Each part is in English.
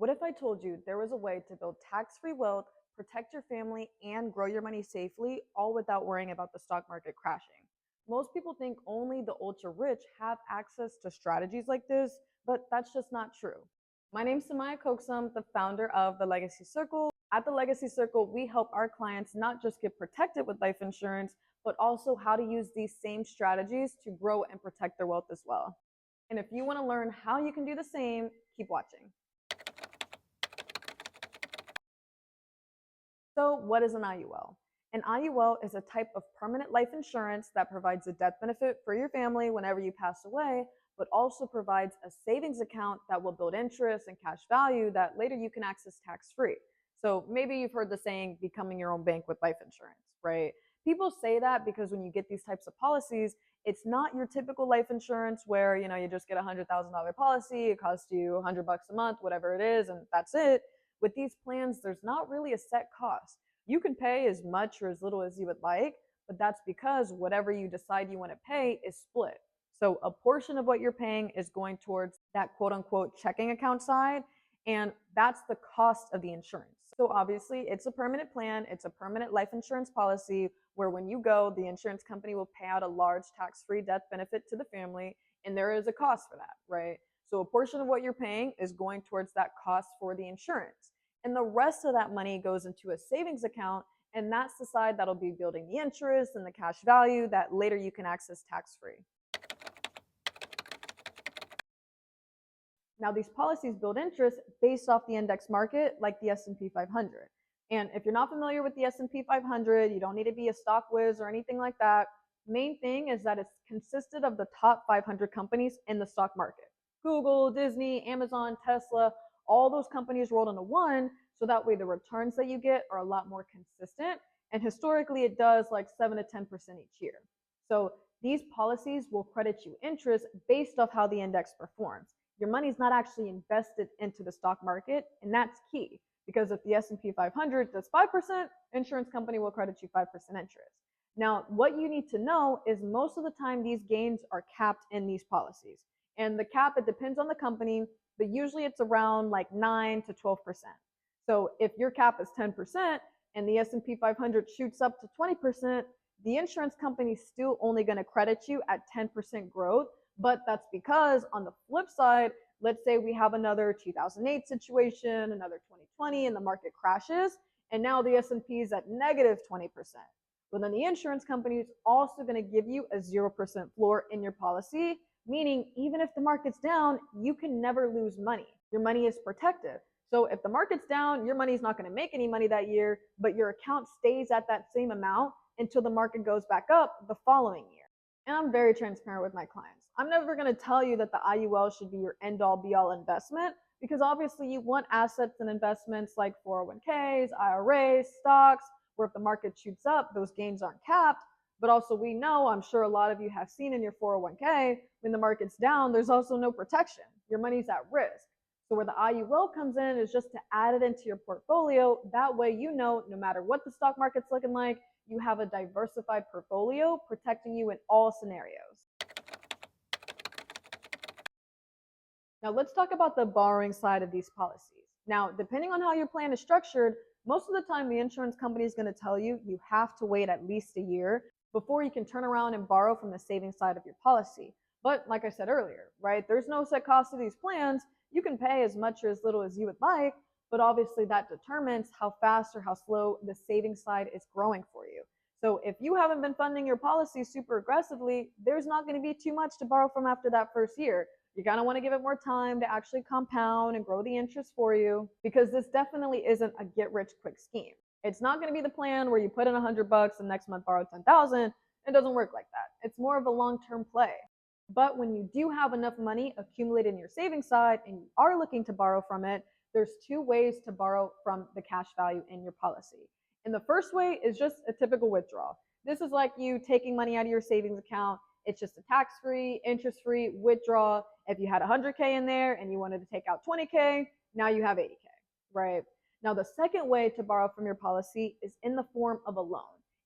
What if I told you there was a way to build tax-free wealth, protect your family, and grow your money safely, all without worrying about the stock market crashing? Most people think only the ultra rich have access to strategies like this, but that's just not true. My name's Samaya Koksum, the founder of the Legacy Circle. At the Legacy Circle, we help our clients not just get protected with life insurance, but also how to use these same strategies to grow and protect their wealth as well. And if you want to learn how you can do the same, keep watching. So what is an IUL? An IUL is a type of permanent life insurance that provides a death benefit for your family whenever you pass away, but also provides a savings account that will build interest and cash value that later you can access tax-free. So maybe you've heard the saying, becoming your own bank with life insurance, right? People say that because when you get these types of policies, it's not your typical life insurance where, you just get a $100,000 policy, it costs you $100 a month, whatever it is, and that's it. With these plans, there's not really a set cost. You can pay as much or as little as you would like, but that's because whatever you decide you want to pay is split. So a portion of what you're paying is going towards that quote unquote checking account side, and that's the cost of the insurance. So obviously it's a permanent plan, it's a permanent life insurance policy where when you go, the insurance company will pay out a large tax-free death benefit to the family, and there is a cost for that, right? So a portion of what you're paying is going towards that cost for the insurance. And the rest of that money goes into a savings account, and that's the side that'll be building the interest and the cash value that later you can access tax-free. Now, these policies build interest based off the index market, like the S&P 500. And if you're not familiar with the S&P 500, you don't need to be a stock whiz or anything like that. Main thing is that it's consisted of the top 500 companies in the stock market. Google, Disney, Amazon, Tesla, all those companies rolled into one, so that way the returns that you get are a lot more consistent. And historically, it does like 7 to 10% each year. So these policies will credit you interest based off how the index performs. Your money's not actually invested into the stock market, and that's key, because if the S&P 500 does 5%, insurance company will credit you 5% interest. Now, what you need to know is most of the time these gains are capped in these policies. And the cap, it depends on the company, but usually it's around like 9 to 12%. So if your cap is 10% and the S&P 500 shoots up to 20%, the insurance company is still only going to credit you at 10% growth. But that's because on the flip side, let's say we have another 2008 situation, another 2020, and the market crashes, and now the S&P is at negative 20%. Well, then the insurance company is also going to give you a 0% floor in your policy, meaning even if the market's down, you can never lose money. Your money is protected. So if the market's down, your money is not going to make any money that year, but your account stays at that same amount until the market goes back up the following year. And I'm very transparent with my clients. I'm never going to tell you that the IUL should be your end-all be-all investment, because obviously you want assets and investments like 401ks, IRAs, stocks, where if the market shoots up, those gains aren't capped. But also we know, I'm sure a lot of you have seen in your 401k, when the market's down, there's also no protection. Your money's at risk. So where the IUL comes in is just to add it into your portfolio. That way you know no matter what the stock market's looking like, you have a diversified portfolio protecting you in all scenarios. Now let's talk about the borrowing side of these policies. Now, depending on how your plan is structured, most of the time the insurance company is going to tell you you have to wait at least a year before you can turn around and borrow from the savings side of your policy. But like I said earlier, right, there's no set cost to these plans. You can pay as much or as little as you would like, but obviously that determines how fast or how slow the savings side is growing for you. So if you haven't been funding your policy super aggressively, there's not going to be too much to borrow from after that first year. You're going to want to give it more time to actually compound and grow the interest for you, because this definitely isn't a get rich quick scheme. It's not going to be the plan where you put in $100 and next month borrow 10,000. It doesn't work like that. It's more of a long-term play. But when you do have enough money accumulated in your savings side and you are looking to borrow from it, there's two ways to borrow from the cash value in your policy. And the first way is just a typical withdrawal. This is like you taking money out of your savings account. It's just a tax-free, interest-free withdrawal. If you had 100K in there and you wanted to take out 20K, now you have 80K, right? Now, the second way to borrow from your policy is in the form of a loan.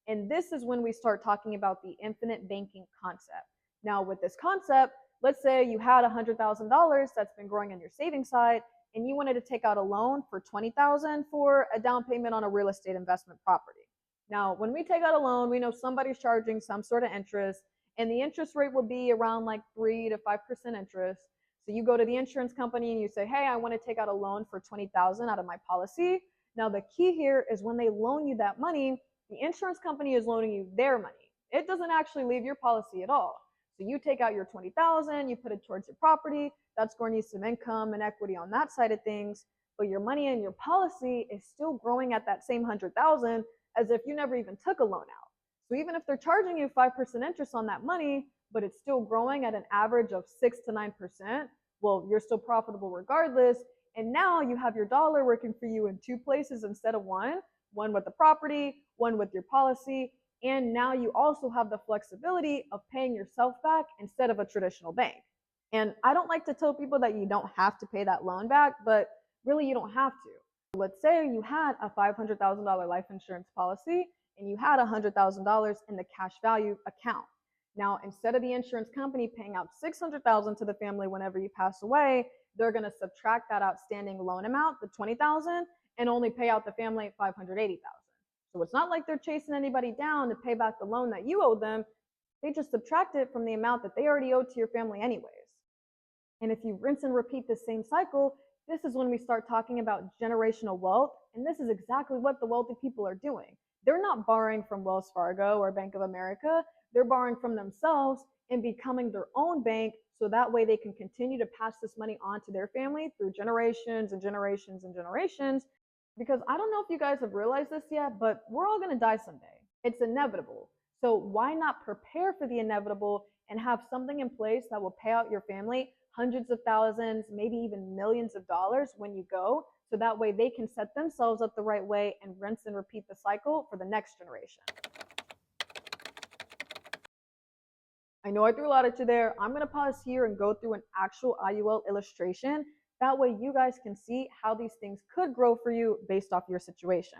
And this is when we start talking about the infinite banking concept. Now, with this concept, let's say you had $100,000 that's been growing on your savings side, and you wanted to take out a loan for $20,000 for a down payment on a real estate investment property. Now, when we take out a loan, we know somebody's charging some sort of interest, and the interest rate will be around like 3 to 5% interest. So you go to the insurance company and you say, hey, I want to take out a loan for $20,000 out of my policy. Now, the key here is when they loan you that money, the insurance company is loaning you their money. It doesn't actually leave your policy at all. So you take out your $20,000, you put it towards your property. That's going to need some income and equity on that side of things. But your money in your policy is still growing at that same $100,000 as if you never even took a loan out. So even if they're charging you 5% interest on that money, but it's still growing at an average of 6 to 9%, well, you're still profitable regardless. And now you have your dollar working for you in two places instead of one with the property, one with your policy. And now you also have the flexibility of paying yourself back instead of a traditional bank. And I don't like to tell people that you don't have to pay that loan back, but really you don't have to. Let's say you had a $500,000 life insurance policy and you had $100,000 in the cash value account. Now, instead of the insurance company paying out $600,000 to the family whenever you pass away, they're going to subtract that outstanding loan amount, the $20,000, and only pay out the family $580,000. So it's not like they're chasing anybody down to pay back the loan that you owe them. They just subtract it from the amount that they already owed to your family anyways. And if you rinse and repeat the same cycle, this is when we start talking about generational wealth. And this is exactly what the wealthy people are doing. They're not borrowing from Wells Fargo or Bank of America. They're borrowing from themselves and becoming their own bank, so that way they can continue to pass this money on to their family through generations and generations and generations. Because I don't know if you guys have realized this yet, but we're all going to die someday. It's inevitable. So why not prepare for the inevitable and have something in place that will pay out your family hundreds of thousands, maybe even millions of dollars when you go, so that way they can set themselves up the right way and rinse and repeat the cycle for the next generation. I know I threw a lot at you there. I'm going to pause here and go through an actual IUL illustration. That way you guys can see how these things could grow for you based off your situation.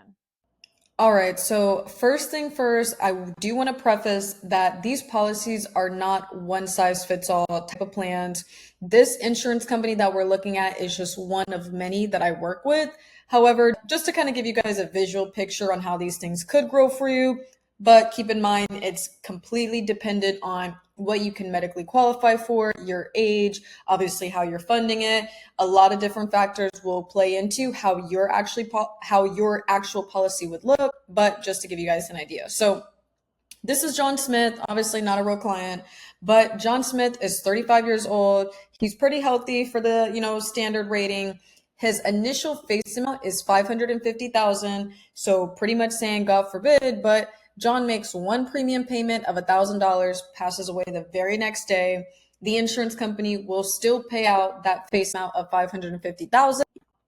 All right, so first thing first, I do want to preface that these policies are not one size fits all type of plans. This insurance company that we're looking at is just one of many that I work with. However, just to kind of give you guys a visual picture on how these things could grow for you, but keep in mind it's completely dependent on what you can medically qualify for, your age, obviously how you're funding it. A lot of different factors will play into how your actual policy would look, but just to give you guys an idea. So this is John Smith, obviously not a real client, but John Smith is 35 years old. He's pretty healthy for the, standard rating. His initial face amount is $550,000. So pretty much saying, God forbid, but John makes one premium payment of $1,000, passes away the very next day. The insurance company will still pay out that face amount of $550,000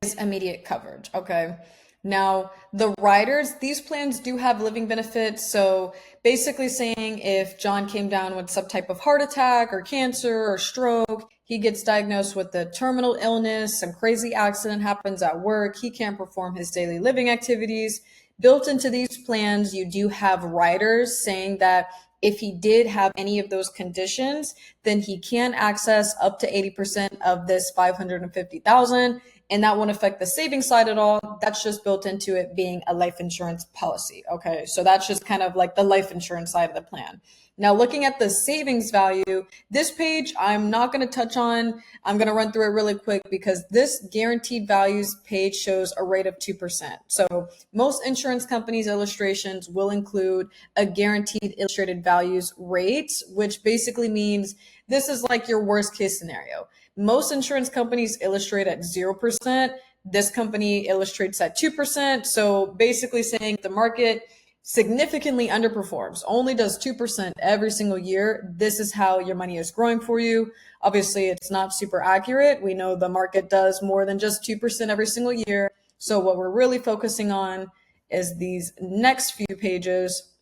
is immediate coverage. Okay. Now, the riders, these plans do have living benefits. So basically saying if John came down with some type of heart attack or cancer or stroke, he gets diagnosed with a terminal illness, some crazy accident happens at work, he can't perform his daily living activities. Built into these plans, you do have riders saying that if he did have any of those conditions, then he can access up to 80% of this $550,000. And that won't affect the savings side at all. That's just built into it being a life insurance policy. Okay, so that's just kind of like the life insurance side of the plan. Now, looking at the savings value, this page I'm not going to touch on. I'm going to run through it really quick because this guaranteed values page shows a rate of 2%. So most insurance companies' illustrations will include a guaranteed illustrated values rate, which basically means this is like your worst case scenario. Most insurance companies illustrate at 0%. This company illustrates at 2%. So basically saying the market significantly underperforms, only does 2% every single year. This is how your money is growing for you. Obviously, it's not super accurate. We know the market does more than just 2% every single year. So what we're really focusing on is these next few pages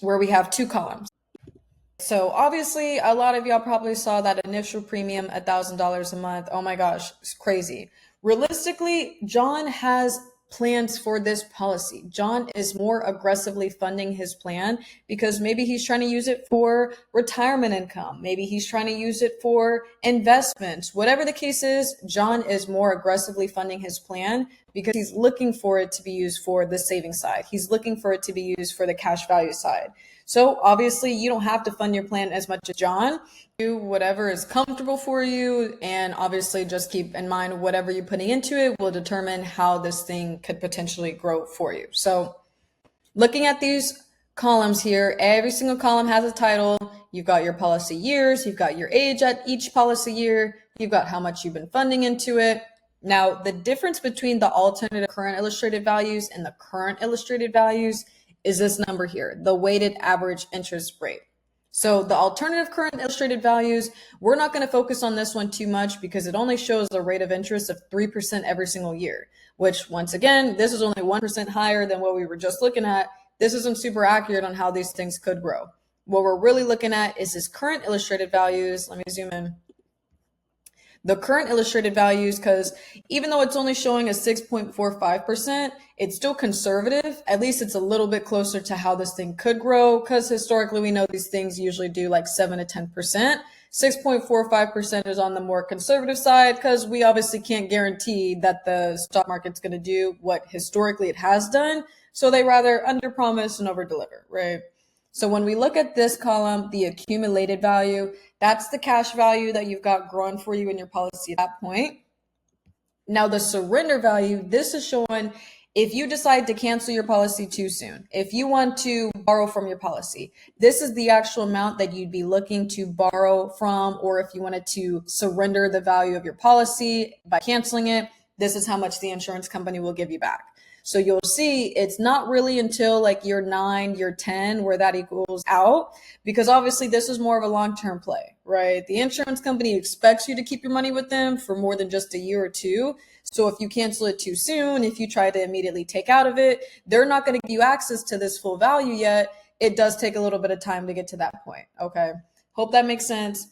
where we have two columns. So obviously, a lot of y'all probably saw that initial premium, $1,000 a month. Oh my gosh, it's crazy. Realistically, John has plans for this policy. John is more aggressively funding his plan because maybe he's trying to use it for retirement income. Maybe he's trying to use it for investments. Whatever the case is, John is more aggressively funding his plan because he's looking for it to be used for the savings side. He's looking for it to be used for the cash value side. So obviously you don't have to fund your plan as much as John. Do whatever is comfortable for you, and obviously just keep in mind whatever you're putting into it will determine how this thing could potentially grow for you. So looking at these columns here, every single column has a title. You've got your policy years, you've got your age at each policy year, you've got how much you've been funding into it. Now, the difference between the alternative current illustrated values and the current illustrated values is this number here, the weighted average interest rate. So the alternative current illustrated values, we're not going to focus on this one too much because it only shows a rate of interest of 3% every single year, which once again, this is only 1% higher than what we were just looking at. This isn't super accurate on how these things could grow. What we're really looking at is this current illustrated values. Let me zoom in. The current illustrated values, because even though it's only showing a 6.45%, it's still conservative. At least it's a little bit closer to how this thing could grow, because historically we know these things usually do like 7 to 10%. 6.45% is on the more conservative side because we obviously can't guarantee that the stock market's going to do what historically it has done. So they rather underpromise and overdeliver, right? So when we look at this column, the accumulated value, that's the cash value that you've got growing for you in your policy at that point. Now the surrender value, this is showing if you decide to cancel your policy too soon, if you want to borrow from your policy, this is the actual amount that you'd be looking to borrow from, or if you wanted to surrender the value of your policy by canceling it, this is how much the insurance company will give you back. So you'll see it's not really until like year 9, year 10 where that equals out, because obviously this is more of a long-term play, right? The insurance company expects you to keep your money with them for more than just a year or two. So if you cancel it too soon, if you try to immediately take out of it, they're not going to give you access to this full value yet. It does take a little bit of time to get to that point. Okay. Hope that makes sense.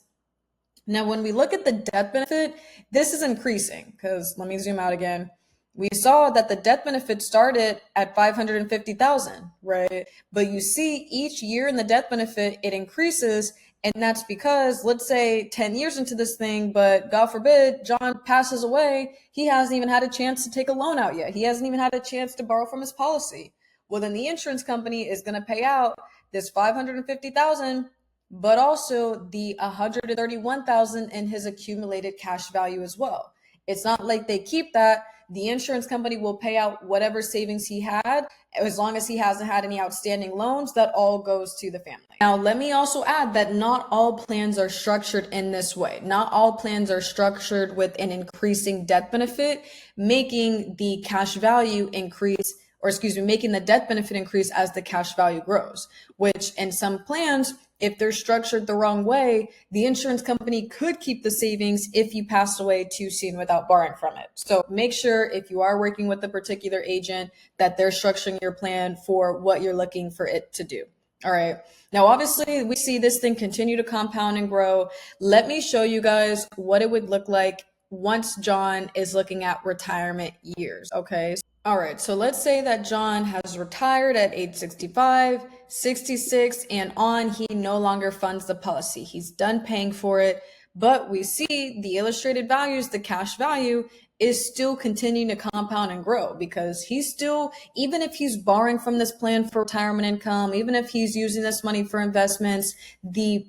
Now, when we look at the death benefit, this is increasing because let me zoom out again. We saw that the death benefit started at 550,000, right? But you see each year in the death benefit, it increases. And that's because let's say 10 years into this thing, but God forbid, John passes away. He hasn't even had a chance to take a loan out yet. He hasn't even had a chance to borrow from his policy. Well, then the insurance company is going to pay out this 550,000, but also the 131,000 in his accumulated cash value as well. It's not like they keep that. The insurance company will pay out whatever savings he had, as long as he hasn't had any outstanding loans. That all goes to the family. Now, let me also add that not all plans are structured in this way. Not all plans are structured with an increasing death benefit, making the cash value increase, or excuse me, making the death benefit increase as the cash value grows, which in some plans, if they're structured the wrong way, the insurance company could keep the savings if you pass away too soon without borrowing from it. So make sure if you are working with a particular agent that they're structuring your plan for what you're looking for it to do. All right. Now, obviously, we see this thing continue to compound and grow. Let me show you guys what it would look like once John is looking at retirement years. Okay. All right, so let's say that John has retired at age 65, 66, and on. He no longer funds the policy. He's done paying for it, but we see the illustrated values, the cash value is still continuing to compound and grow because he's still, even if he's borrowing from this plan for retirement income, even if he's using this money for investments, the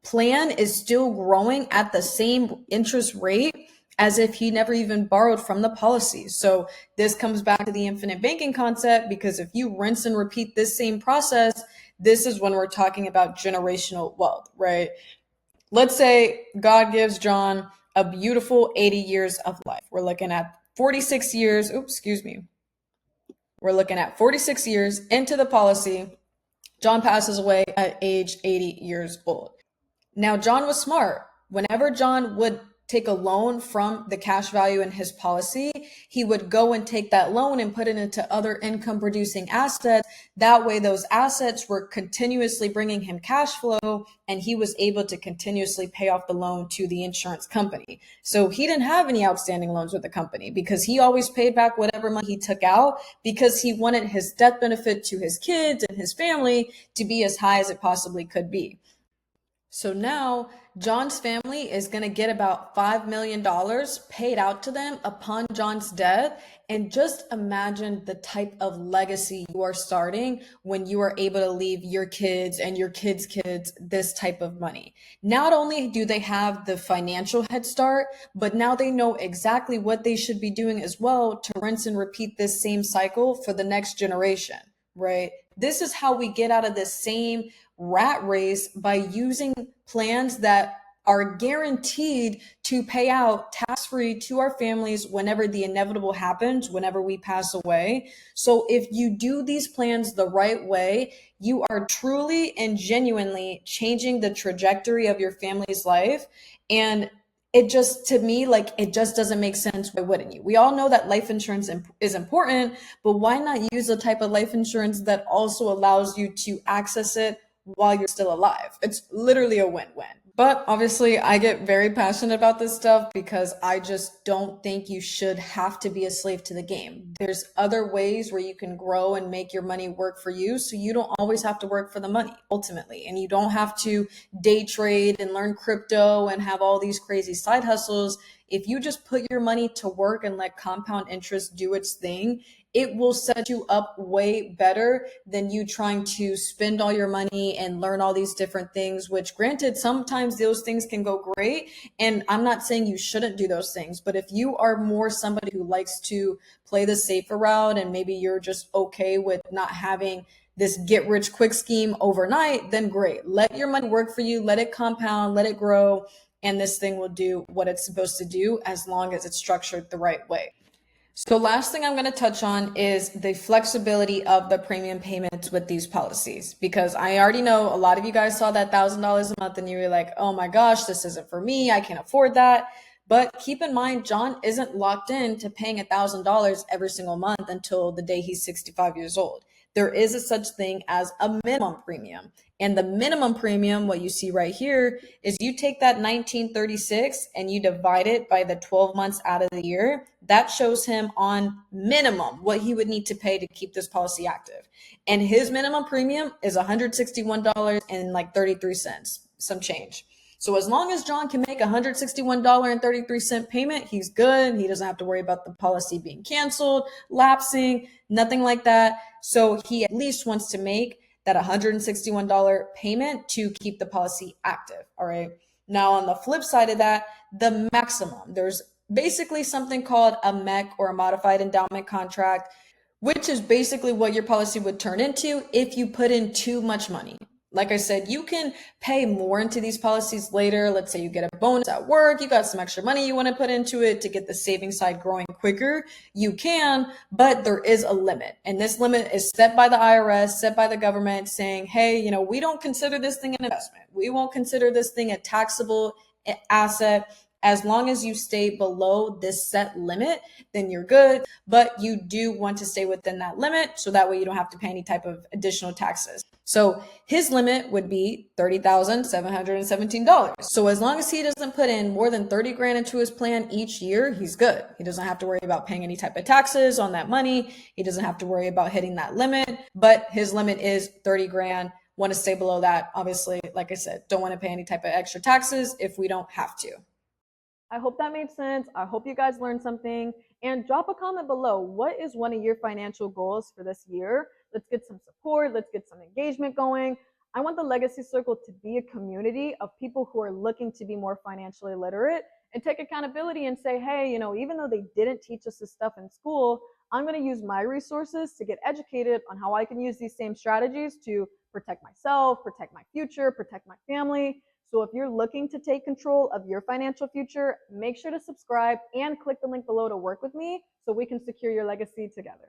plan is still growing at the same interest rate as if he never even borrowed from the policy. So this comes back to the infinite banking concept, because if you rinse and repeat this same process, this is when we're talking about generational wealth, right? Let's say God gives John a beautiful 80 years of life. We're looking at 46 years. We're looking at 46 years into the policy. John passes away at age 80 years old. Now, John was smart. Whenever John would take a loan from the cash value in his policy, he would go and take that loan and put it into other income producing assets. That way, those assets were continuously bringing him cash flow, and he was able to continuously pay off the loan to the insurance company. So he didn't have any outstanding loans with the company because he always paid back whatever money he took out because he wanted his death benefit to his kids and his family to be as high as it possibly could be. So now John's family is going to get about $5 million paid out to them upon John's death. And just imagine the type of legacy you are starting when you are able to leave your kids and your kids' kids this type of money. Not only do they have the financial head start, but now they know exactly what they should be doing as well to rinse and repeat this same cycle for the next generation, right? This is how we get out of this same rat race by using plans that are guaranteed to pay out tax-free to our families whenever the inevitable happens, whenever we pass away. So if you do these plans the right way, you are truly and genuinely changing the trajectory of your family's life. And it just, to me, like, it just doesn't make sense. Why wouldn't you? We all know that life insurance is important, but why not use a type of life insurance that also allows you to access it while you're still alive? It's literally a win-win. But obviously, I get very passionate about this stuff because I just don't think you should have to be a slave to the game. There's other ways where you can grow and make your money work for you, so you don't always have to work for the money ultimately. And you don't have to day trade and learn crypto and have all these crazy side hustles. If you just put your money to work and let compound interest do its thing, it will set you up way better than you trying to spend all your money and learn all these different things, which granted, sometimes those things can go great. And I'm not saying you shouldn't do those things, but if you are more somebody who likes to play the safer route and maybe you're just okay with not having this get rich quick scheme overnight, then great. Let your money work for you. Let it compound, let it grow. And this thing will do what it's supposed to do as long as it's structured the right way. So last thing I'm going to touch on is the flexibility of the premium payments with these policies, because I already know a lot of you guys saw that $1,000 a month and you were like, oh my gosh, this isn't for me. I can't afford that. But keep in mind, John isn't locked in to paying $1,000 every single month until the day he's 65 years old. There is a such thing as a minimum premium. And the minimum premium, what you see right here, is you take that 1936 and you divide it by the 12 months out of the year. That shows him on minimum what he would need to pay to keep this policy active. And his minimum premium is $161 and like 33 cents, some change. So as long as John can make $161.33 payment, he's good. He doesn't have to worry about the policy being canceled, lapsing, nothing like that. So he at least wants to make that $161 payment to keep the policy active. All right. Now, on the flip side of that, the maximum, there's basically something called a MEC, or a modified endowment contract, which is basically what your policy would turn into if you put in too much money. Like I said, you can pay more into these policies later. Let's say you get a bonus at work, you got some extra money you want to put into it to get the savings side growing quicker. You can, but there is a limit. And this limit is set by the IRS, set by the government, saying, hey, we don't consider this thing an investment. We won't consider this thing a taxable asset. As long as you stay below this set limit, then you're good. But you do want to stay within that limit so that way you don't have to pay any type of additional taxes. So his limit would be $30,717. So as long as he doesn't put in more than 30 grand into his plan each year, he's good. He doesn't have to worry about paying any type of taxes on that money. He doesn't have to worry about hitting that limit, but his limit is 30 grand. Want to stay below that. Obviously, like I said, don't want to pay any type of extra taxes if we don't have to. I hope that made sense. I hope you guys learned something. And drop a comment below. What is one of your financial goals for this year? Let's get some support. Let's get some engagement going. I want the Legacy Circle to be a community of people who are looking to be more financially literate and take accountability and say, hey, even though they didn't teach us this stuff in school, I'm going to use my resources to get educated on how I can use these same strategies to protect myself, protect my future, protect my family. So if you're looking to take control of your financial future, make sure to subscribe and click the link below to work with me so we can secure your legacy together.